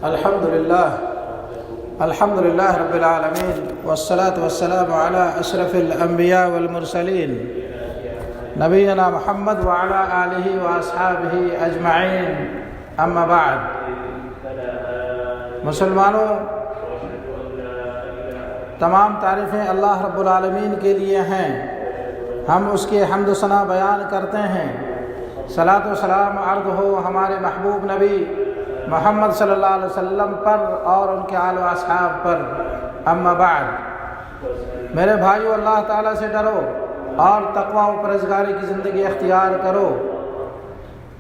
الحمد للہ رب العالمین والصلاة والسلام علی اشرف الانبیاء والمرسلین نبینا محمد وعلی آلہ واصحابہ اجمعین، اما بعد۔ مسلمانوں، تمام تعریفیں اللہ رب العالمین کے لیے ہیں، ہم اس کے حمد و ثنا بیان کرتے ہیں۔ صلاۃ و سلام عرض ہو ہمارے محبوب نبی محمد صلی اللہ علیہ وسلم پر اور ان کے آل و اصحاب پر، اما بعد۔ میرے بھائیو، اللہ تعالیٰ سے ڈرو اور تقوی و پرہیزگاری کی زندگی اختیار کرو۔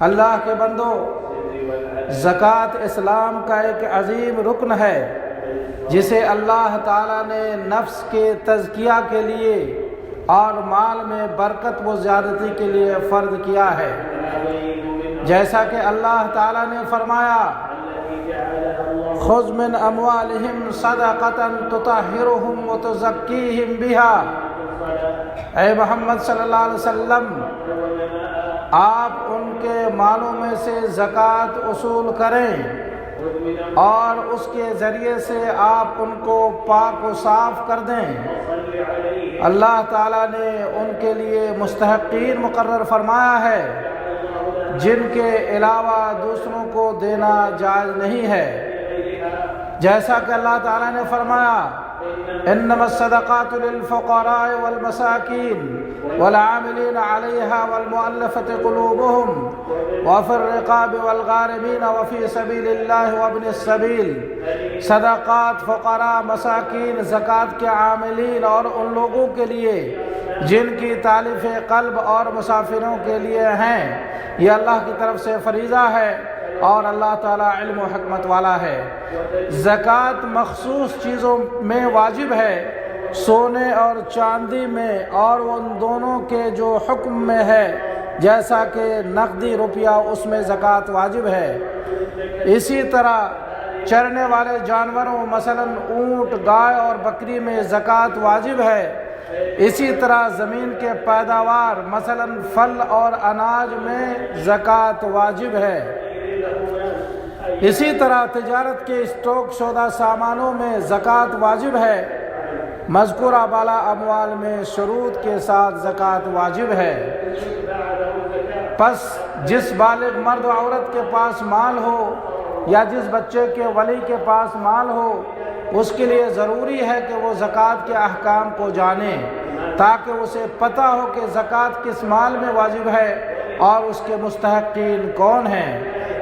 اللہ کے بندو، زکوٰۃ اسلام کا ایک عظیم رکن ہے جسے اللہ تعالیٰ نے نفس کے تزکیہ کے لیے اور مال میں برکت و زیادتی کے لیے فرض کیا ہے، جیسا کہ اللہ تعالیٰ نے فرمایا: خذ من اموالہم صدقۃ تطہرہم وتزکیہم بہا۔ اے محمد صلی اللہ علیہ وسلم، آپ ان کے مالوں میں سے زکوٰۃ وصول کریں اور اس کے ذریعے سے آپ ان کو پاک و صاف کر دیں۔ اللہ تعالیٰ نے ان کے لیے مستحقین مقرر فرمایا ہے جن کے علاوہ دوسروں کو دینا جائز نہیں ہے، جیسا کہ اللہ تعالیٰ نے فرمایا: انما الصدقات للفقراء والمساکین والعاملین علیہا والمؤلفۃ قلوبہم وفی الرقاب والغارمین وفی سبیل اللہ وابن السبیل۔ صدقات فقراء، مساکین، زکوٰۃ کے عاملین اور ان لوگوں کے لیے جن کی تالیف قلب اور مسافروں کے لیے ہیں، یہ اللہ کی طرف سے فریضہ ہے اور اللہ تعالیٰ علم و حکمت والا ہے۔ زکوٰۃ مخصوص چیزوں میں واجب ہے، سونے اور چاندی میں، اور ان دونوں کے جو حکم میں ہے، جیسا کہ نقدی روپیہ، اس میں زکوٰۃ واجب ہے۔ اسی طرح چرنے والے جانوروں مثلا اونٹ، گائے اور بکری میں زکوٰۃ واجب ہے۔ اسی طرح زمین کے پیداوار مثلا پھل اور اناج میں زکوٰۃ واجب ہے۔ اسی طرح تجارت کے اسٹاک شدہ سامانوں میں زکوٰۃ واجب ہے۔ مذکورہ بالا اموال میں شروط کے ساتھ زکوٰۃ واجب ہے۔ پس جس بالغ مرد و عورت کے پاس مال ہو یا جس بچے کے ولی کے پاس مال ہو، اس کے لیے ضروری ہے کہ وہ زکوٰۃ کے احکام کو جانے، تاکہ اسے پتہ ہو کہ زکوٰۃ کس مال میں واجب ہے اور اس کے مستحقین کون ہیں،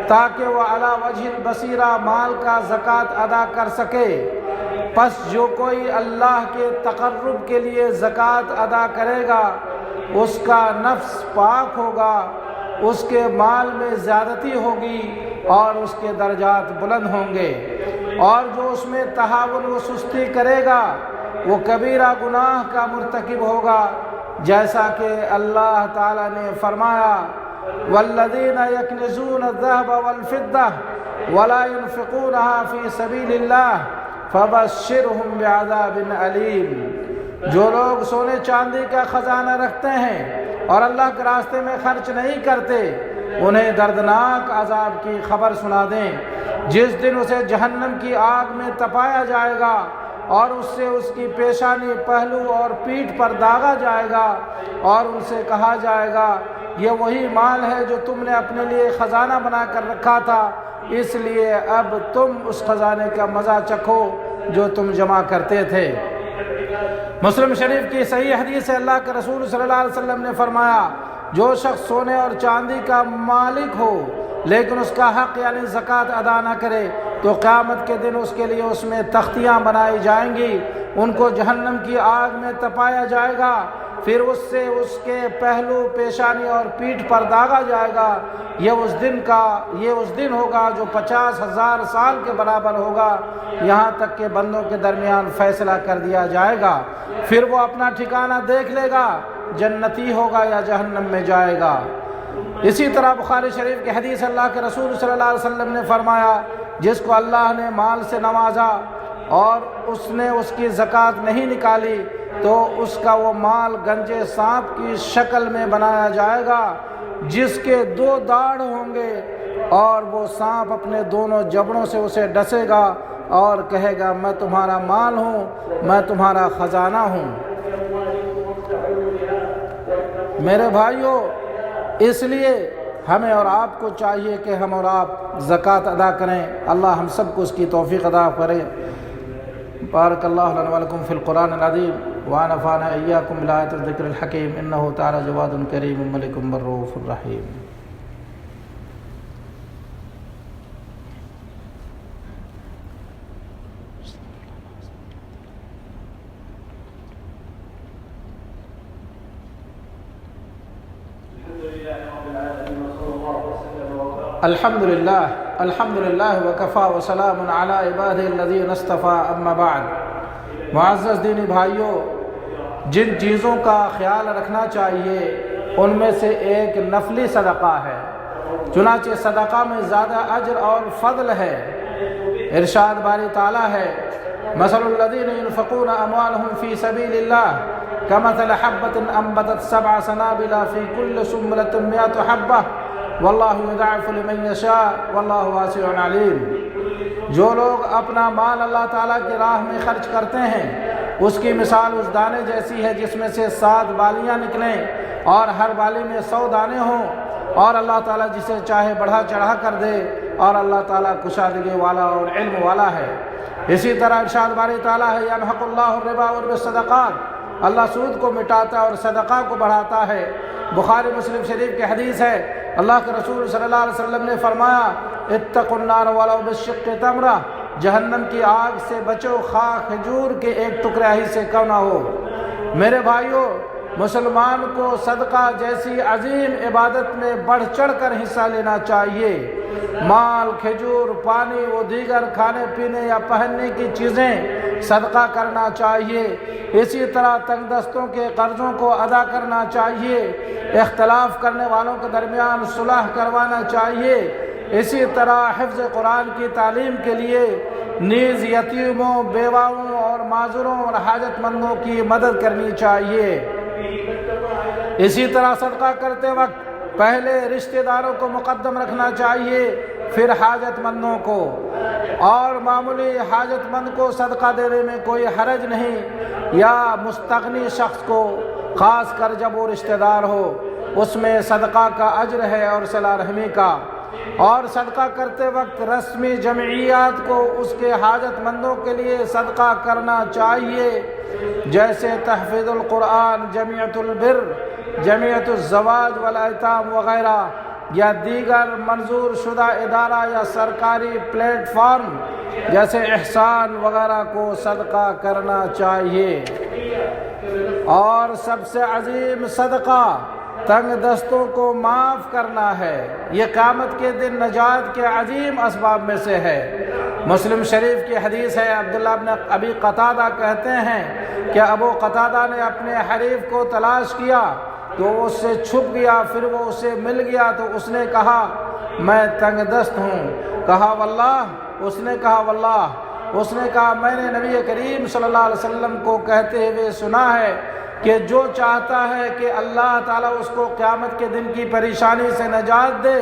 تاکہ وہ علی وجہ البصیرہ مال کا زکوٰۃ ادا کر سکے۔ پس جو کوئی اللہ کے تقرب کے لیے زکوٰۃ ادا کرے گا، اس کا نفس پاک ہوگا، اس کے مال میں زیادتی ہوگی اور اس کے درجات بلند ہوں گے، اور جو اس میں تہاون و سستی کرے گا وہ کبیرہ گناہ کا مرتکب ہوگا، جیسا کہ اللہ تعالیٰ نے فرمایا: والذین یکنزون الذهب والفضة ولا ينفقونها في سبیل اللہ فبشرهم بعذاب علیم۔ جو لوگ سونے چاندی کا خزانہ رکھتے ہیں اور اللہ کے راستے میں خرچ نہیں کرتے، انہیں دردناک عذاب کی خبر سنا دیں، جس دن اسے جہنم کی آگ میں تپایا جائے گا اور اس سے اس کی پیشانی، پہلو اور پیٹھ پر داغا جائے گا، اور ان سے کہا جائے گا: یہ وہی مال ہے جو تم نے اپنے لیے خزانہ بنا کر رکھا تھا، اس لیے اب تم اس خزانے کا مزہ چکھو جو تم جمع کرتے تھے۔ مسلم شریف کی صحیح حدیث ہے، اللہ کے رسول صلی اللہ علیہ وسلم نے فرمایا: جو شخص سونے اور چاندی کا مالک ہو لیکن اس کا حق یعنی زکوٰۃ ادا نہ کرے، تو قیامت کے دن اس کے لیے اس میں تختیاں بنائی جائیں گی، ان کو جہنم کی آگ میں تپایا جائے گا، پھر اس سے اس کے پہلو، پیشانی اور پیٹھ پر داغا جائے گا۔ یہ اس دن ہوگا جو 50,000 سال کے برابر ہوگا، یہاں تک کہ بندوں کے درمیان فیصلہ کر دیا جائے گا، پھر وہ اپنا ٹھکانہ دیکھ لے گا، جنتی ہوگا یا جہنم میں جائے گا۔ اسی طرح بخاری شریف کی حدیث، اللہ کے رسول صلی اللہ علیہ وسلم نے فرمایا: جس کو اللہ نے مال سے نوازا اور اس نے اس کی زکوٰۃ نہیں نکالی، تو اس کا وہ مال گنجے سانپ کی شکل میں بنایا جائے گا، جس کے 2 داڑھ ہوں گے، اور وہ سانپ اپنے دونوں جبڑوں سے اسے ڈسے گا اور کہے گا میں تمہارا مال ہوں، میں تمہارا خزانہ ہوں۔ میرے بھائیوں، اس لیے ہمیں اور آپ کو چاہیے کہ ہم اور آپ زکوٰۃ ادا کریں۔ اللہ ہم سب کو اس کی توفیق عطا کرے۔ بارک اللہ لنا ولکم فی القرآن العظیم ونفعنا ایاکم بالآیات الذکر الحکیم انہ تعالی جواد کریم ملک رؤوف الرحیم۔ الحمد للہ وکفا وسلام علی عبادہ الذین اصطفیٰ اما بعد۔ معزز دینی بھائیوں، جن چیزوں کا خیال رکھنا چاہیے ان میں سے ایک نفلی صدقہ ہے، چنانچہ صدقہ میں زیادہ اجر اور فضل ہے۔ ارشاد باری تعالیٰ ہے مثل الذین ينفقون اموالهم فی سبیل اللہ کمثل حبة انبتت 7 سنابل فی کل سنبلۃ 100 حبہ واللہ یضاعف لمن یشاء واللہ واسع علیم۔ جو لوگ اپنا مال اللہ تعالیٰ کی راہ میں خرچ کرتے ہیں اس کی مثال اس دانے جیسی ہے جس میں سے 7 بالیاں نکلیں اور ہر بالی میں 100 دانے ہوں، اور اللہ تعالیٰ جسے چاہے بڑھا چڑھا کر دے، اور اللہ تعالیٰ کشادگی والا اور علم والا ہے۔ اسی طرح ارشاد باری تعالیٰ ہے یمحق اللہ الربا ویربی الصدقات، اللہ سود کو مٹاتا ہے اور صدقہ کو بڑھاتا ہے۔ بخاری مسلم شریف کی حدیث ہے، اللہ کے رسول صلی اللہ علیہ وسلم نے فرمایا اتقوا النار ولو بالشق تمرہ، جہنم کی آگ سے بچو خواہ کھجور کے ایک ٹکڑے ہی سے کیوں نہ ہو۔ میرے بھائیوں، مسلمان کو صدقہ جیسی عظیم عبادت میں بڑھ چڑھ کر حصہ لینا چاہیے۔ مال، کھجور، پانی و دیگر کھانے پینے یا پہننے کی چیزیں صدقہ کرنا چاہیے۔ اسی طرح تنگ دستوں کے قرضوں کو ادا کرنا چاہیے، اختلاف کرنے والوں کے درمیان صلح کروانا چاہیے۔ اسی طرح حفظ قرآن کی تعلیم کے لیے نیز یتیموں، بیواؤں اور معذوروں اور حاجت مندوں کی مدد کرنی چاہیے۔ اسی طرح صدقہ کرتے وقت پہلے رشتہ داروں کو مقدم رکھنا چاہیے، پھر حاجت مندوں کو، اور معمولی حاجت مند کو صدقہ دینے میں کوئی حرج نہیں، یا مستغنی شخص کو، خاص کر جب وہ رشتہ دار ہو، اس میں صدقہ کا اجر ہے اور صلہ رحمی کا۔ اور صدقہ کرتے وقت رسمی جمعیات کو اس کے حاجت مندوں کے لیے صدقہ کرنا چاہیے، جیسے تحفیظ القرآن، جمعیت البر، جمعیت الزواج والایتام وغیرہ، یا دیگر منظور شدہ ادارہ یا سرکاری پلیٹ فارم جیسے احسان وغیرہ کو صدقہ کرنا چاہیے۔ اور سب سے عظیم صدقہ تنگ دستوں کو معاف کرنا ہے، یہ قیامت کے دن نجات کے عظیم اسباب میں سے ہے۔ مسلم شریف کی حدیث ہے، عبداللہ بن ابی قتادہ کہتے ہیں کہ ابو قتادہ نے اپنے حریف کو تلاش کیا تو وہ اس سے چھپ گیا، پھر وہ اسے مل گیا تو اس نے کہا میں تنگ دست ہوں، کہا واللہ، اس نے کہا واللہ، اس نے کہا میں نے نبی کریم صلی اللہ علیہ وسلم کو کہتے ہوئے سنا ہے کہ جو چاہتا ہے کہ اللہ تعالیٰ اس کو قیامت کے دن کی پریشانی سے نجات دے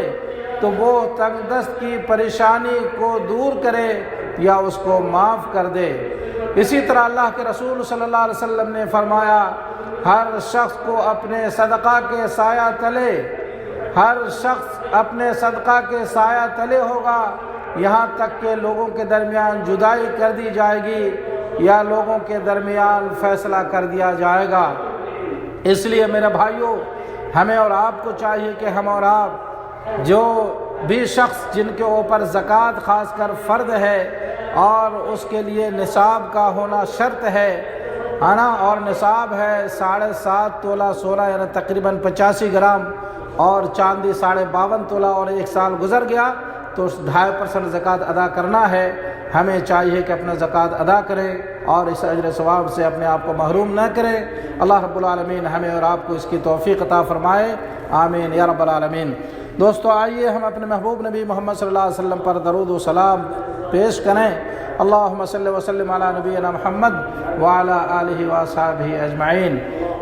تو وہ تنگ دست کی پریشانی کو دور کرے یا اس کو معاف کر دے۔ اسی طرح اللہ کے رسول صلی اللہ علیہ وسلم نے فرمایا ہر شخص کو اپنے صدقہ کے سایہ تلے، ہر شخص اپنے صدقہ کے سایہ تلے ہوگا، یہاں تک کہ لوگوں کے درمیان جدائی کر دی جائے گی یا لوگوں کے درمیان فیصلہ کر دیا جائے گا۔ اس لیے میرے بھائیوں، ہمیں اور آپ کو چاہیے کہ ہم اور آپ جو بھی شخص جن کے اوپر زکوٰۃ خاص کر فرض ہے اور اس کے لیے نصاب کا ہونا شرط ہے نا، اور نصاب ہے 7.5 تولہ سونا یعنی تقریباً 85 گرام، اور چاندی 52.5 تولہ، اور 1 سال گزر گیا تو 2.5% زکوٰۃ ادا کرنا ہے۔ ہمیں چاہیے کہ اپنا زکوٰۃ ادا کرے اور اس اجر ثواب سے اپنے آپ کو محروم نہ کرے۔ اللہ رب العالمین ہمیں اور آپ کو اس کی توفیق عطا فرمائے، آمین یا رب العالمین۔ دوستو آئیے ہم اپنے محبوب نبی محمد صلی اللہ علیہ وسلم پر درود و سلام پیش کریں۔ اللہم صلی وسلم علی نبینا محمد وعلی آلہ واصحابہ اجمعین۔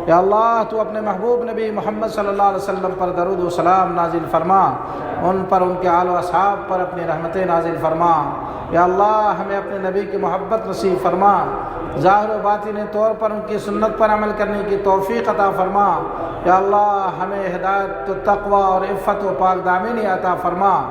یا اللہ تو اپنے محبوب نبی محمد صلی اللہ علیہ وسلم پر درود و سلام نازل فرما، ان پر، ان کے آل و اصحاب پر اپنی رحمتیں نازل فرما۔ یا اللہ ہمیں اپنے نبی کی محبت نصیب فرما، ظاہر و باطنی طور پر ان کی سنت پر عمل کرنے کی توفیق عطا فرما۔ یا اللہ ہمیں ہدایت و تقوی اور عفت و پاک دامنی عطا فرما۔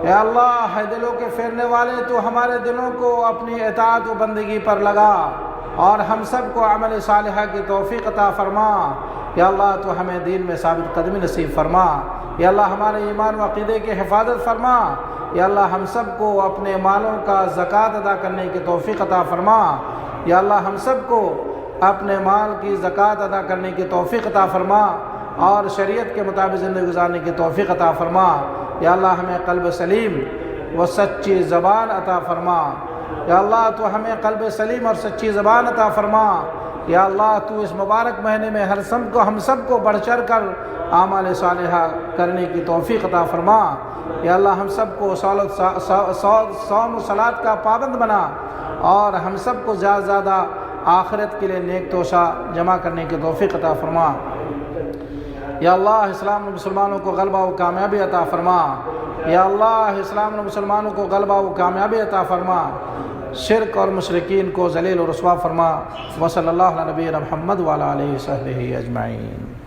یا اللہ ہے دلوں کے پھیرنے والے، تو ہمارے دلوں کو اپنی اطاعت و بندگی پر لگا اور ہم سب کو عمل صالحہ کی توفیق عطا فرما۔ یا اللہ تو ہمیں دین میں ثابت قدمی نصیب فرما۔ یا اللہ ہمارے ایمان و عقیدے کی حفاظت فرما۔ یا اللہ ہم سب کو اپنے مالوں کا زکوٰۃ ادا کرنے کی توفیق عطا فرما۔ یا اللہ ہم سب کو اپنے مال کی زکوٰۃ ادا کرنے کی توفیق عطا فرما اور شریعت کے مطابق زندگی گزارنے کی توفیق عطا فرما۔ یا اللہ ہمیں قلب سلیم و سچی زبان عطا فرما۔ یا اللہ تو ہمیں قلب سلیم اور سچی زبان عطا فرما۔ یا اللہ تو اس مبارک مہینے میں ہم سب کو بڑھ چڑھ کر اعمال صالحہ کرنے کی توفیق عطا فرما۔ یا اللہ ہم سب کو صوم و صلات کا پابند بنا اور ہم سب کو زیادہ سے زیادہ آخرت کے لیے نیک توشہ جمع کرنے کی توفیق عطا فرما۔ یا اللہ اسلام و مسلمانوں کو غلبہ و کامیابی عطا فرما۔ یا اللہ اسلام و مسلمانوں کو غلبہ و کامیابی عطا فرما، شرک اور مشرکین کو ذلیل و رسوا فرما۔ وصلی اللہ علی نبینا محمد وعلی آلہ وصحبہ اجمعین۔